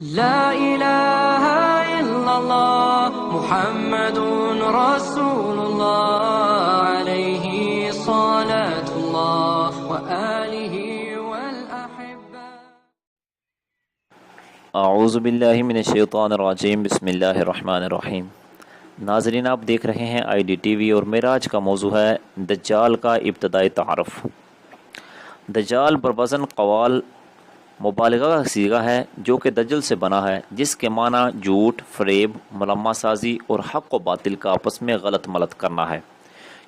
لا إله إلا الله محمد رسول الله عليه صلاة الله وآله والأحبة. اعوذ باللہ من الشیطان الرجیم، بسم اللہ الرحمن الرحیم۔ ناظرین، آپ دیکھ رہے ہیں آئی ڈی ٹی وی اور معراج کا موضوع ہے دجال کا ابتدائی تعارف۔ دجال بروزن قوال مبالغہ کا صیغہ ہے جو کہ دجل سے بنا ہے، جس کے معنی جھوٹ، فریب، ملمہ سازی اور حق و باطل کا آپس میں غلط ملت کرنا ہے۔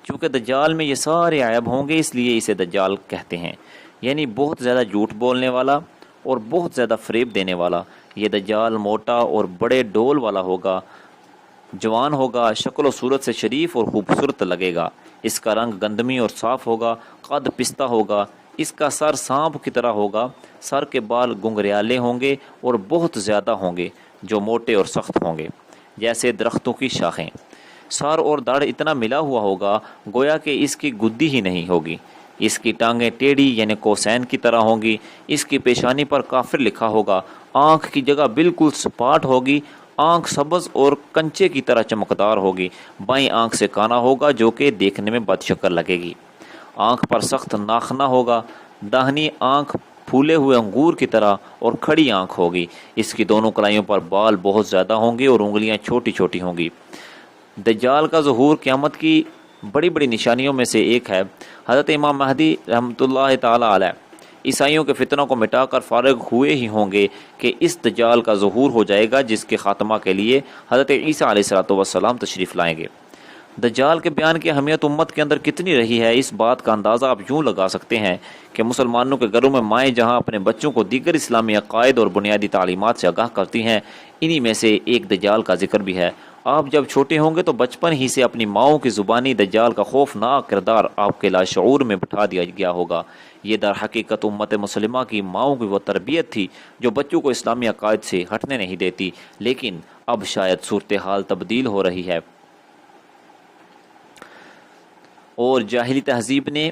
چونکہ دجال میں یہ سارے عیب ہوں گے، اس لیے اسے دجال کہتے ہیں، یعنی بہت زیادہ جھوٹ بولنے والا اور بہت زیادہ فریب دینے والا۔ یہ دجال موٹا اور بڑے ڈول والا ہوگا، جوان ہوگا، شکل و صورت سے شریف اور خوبصورت لگے گا۔ اس کا رنگ گندمی اور صاف ہوگا، قد پستہ ہوگا، اس کا سر سانپ کی طرح ہوگا، سر کے بال گنگریالے ہوں گے اور بہت زیادہ ہوں گے، جو موٹے اور سخت ہوں گے جیسے درختوں کی شاخیں۔ سر اور دڑ اتنا ملا ہوا ہوگا گویا کہ اس کی گدی ہی نہیں ہوگی۔ اس کی ٹانگیں ٹیڑھی یعنی کوسین کی طرح ہوں گی۔ اس کی پیشانی پر کافر لکھا ہوگا۔ آنکھ کی جگہ بالکل سپاٹ ہوگی، آنکھ سبز اور کنچے کی طرح چمکدار ہوگی۔ بائیں آنکھ سے کانا ہوگا جو کہ دیکھنے میں بد شکل لگے گی۔ آنکھ پر سخت ناخنا ہوگا۔ داہنی آنکھ پھولے ہوئے انگور کی طرح اور کھڑی آنکھ ہوگی۔ اس کی دونوں کلائیوں پر بال بہت زیادہ ہوں گے اور انگلیاں چھوٹی چھوٹی ہوں گی۔ دجال کا ظہور قیامت کی بڑی بڑی نشانیوں میں سے ایک ہے۔ حضرت امام مہدی رحمۃ اللہ تعالی علیہ عیسائیوں کے فتنوں کو مٹا کر فارغ ہوئے ہی ہوں گے کہ اس دجال کا ظہور ہو جائے گا، جس کے خاتمہ کے لیے حضرت عیسیٰ علیہ السلام تشریف لائیں گے۔ دجال کے بیان کی اہمیت امت کے اندر کتنی رہی ہے، اس بات کا اندازہ آپ یوں لگا سکتے ہیں کہ مسلمانوں کے گھروں میں مائیں جہاں اپنے بچوں کو دیگر اسلامی عقائد اور بنیادی تعلیمات سے آگاہ کرتی ہیں، انہی میں سے ایک دجال کا ذکر بھی ہے۔ آپ جب چھوٹے ہوں گے تو بچپن ہی سے اپنی ماؤں کی زبانی دجال کا خوفناک کردار آپ کے لاشعور میں بٹھا دیا گیا ہوگا۔ یہ در حقیقت امت مسلمہ کی ماؤں کی وہ تربیت تھی جو بچوں کو اسلامی عقائد سے ہٹنے نہیں دیتی، لیکن اب شاید صورتحال تبدیل ہو رہی ہے اور جاہلی تہذیب نے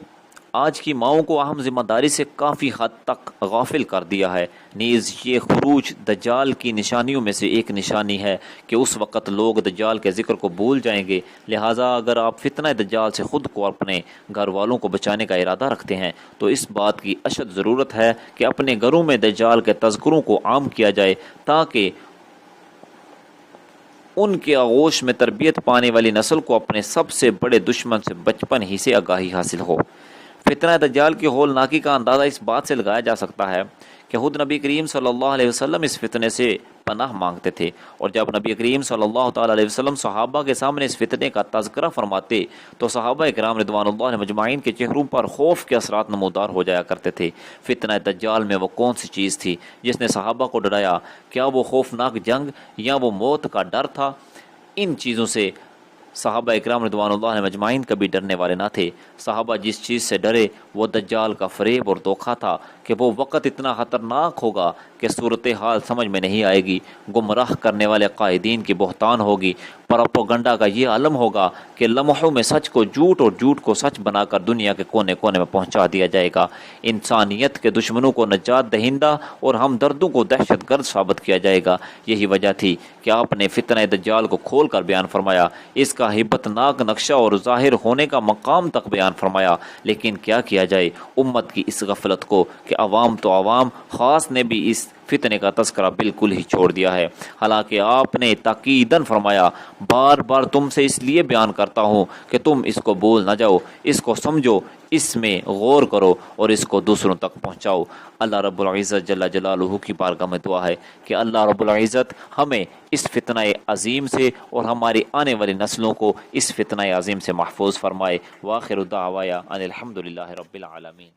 آج کی ماؤں کو اہم ذمہ داری سے کافی حد تک غافل کر دیا ہے۔ نیز یہ خروج دجال کی نشانیوں میں سے ایک نشانی ہے کہ اس وقت لوگ دجال کے ذکر کو بھول جائیں گے۔ لہٰذا اگر آپ فتنہ دجال سے خود کو اور اپنے گھر والوں کو بچانے کا ارادہ رکھتے ہیں تو اس بات کی اشد ضرورت ہے کہ اپنے گھروں میں دجال کے تذکروں کو عام کیا جائے، تاکہ ان کے آغوش میں تربیت پانے والی نسل کو اپنے سب سے بڑے دشمن سے بچپن ہی سے آگاہی حاصل ہو۔ فتنہ دجال کی ہولناکی کا اندازہ اس بات سے لگایا جا سکتا ہے کہ خود نبی کریم صلی اللہ علیہ وسلم اس فتنے سے پناہ مانگتے تھے، اور جب نبی کریم صلی اللہ تعالی علیہ وسلم صحابہ کے سامنے اس فتنے کا تذکرہ فرماتے تو صحابہ کرام رضوان اللہ مجمعین کے چہروں پر خوف کے اثرات نمودار ہو جایا کرتے تھے۔ فتنہ دجال میں وہ کون سی چیز تھی جس نے صحابہ کو ڈرایا؟ کیا وہ خوفناک جنگ یا وہ موت کا ڈر تھا؟ ان چیزوں سے صحابہ اکرام رضوان اللہ مجمعین کبھی ڈرنے والے نہ تھے۔ صحابہ جس چیز سے ڈرے وہ دجال کا فریب اور دھوکہ تھا کہ وہ وقت اتنا خطرناک ہوگا کہ صورتحال سمجھ میں نہیں آئے گی، گمراہ کرنے والے قائدین کی بہتان ہوگی، پروپیگنڈا کا یہ عالم ہوگا کہ لمحوں میں سچ کو جھوٹ اور جھوٹ کو سچ بنا کر دنیا کے کونے کونے میں پہنچا دیا جائے گا۔ انسانیت کے دشمنوں کو نجات دہندہ اور ہمدردوں کو دہشت گرد ثابت کیا جائے گا۔ یہی وجہ تھی کہ آپ نے فتنہ دجال کو کھول کر بیان فرمایا، اس کا ہیبت ناک نقشہ اور ظاہر ہونے کا مقام تک بیان فرمایا۔ لیکن کیا کیا جائے امت کی اس غفلت کو کہ عوام تو عوام خاص نے بھی اس فتنے کا تذکرہ بالکل ہی چھوڑ دیا ہے۔ حالانکہ آپ نے تاکیداً فرمایا، بار بار تم سے اس لیے بیان کرتا ہوں کہ تم اس کو بھول نہ جاؤ، اس کو سمجھو، اس میں غور کرو اور اس کو دوسروں تک پہنچاؤ۔ اللہ رب العزت جل جلالہ کی بارگاہ میں دعا ہے کہ اللہ رب العزت ہمیں اس فتنہ عظیم سے اور ہماری آنے والی نسلوں کو اس فتنہ عظیم سے محفوظ فرمائے۔ وآخر دعوایا ان الحمد للہ رب العالمین۔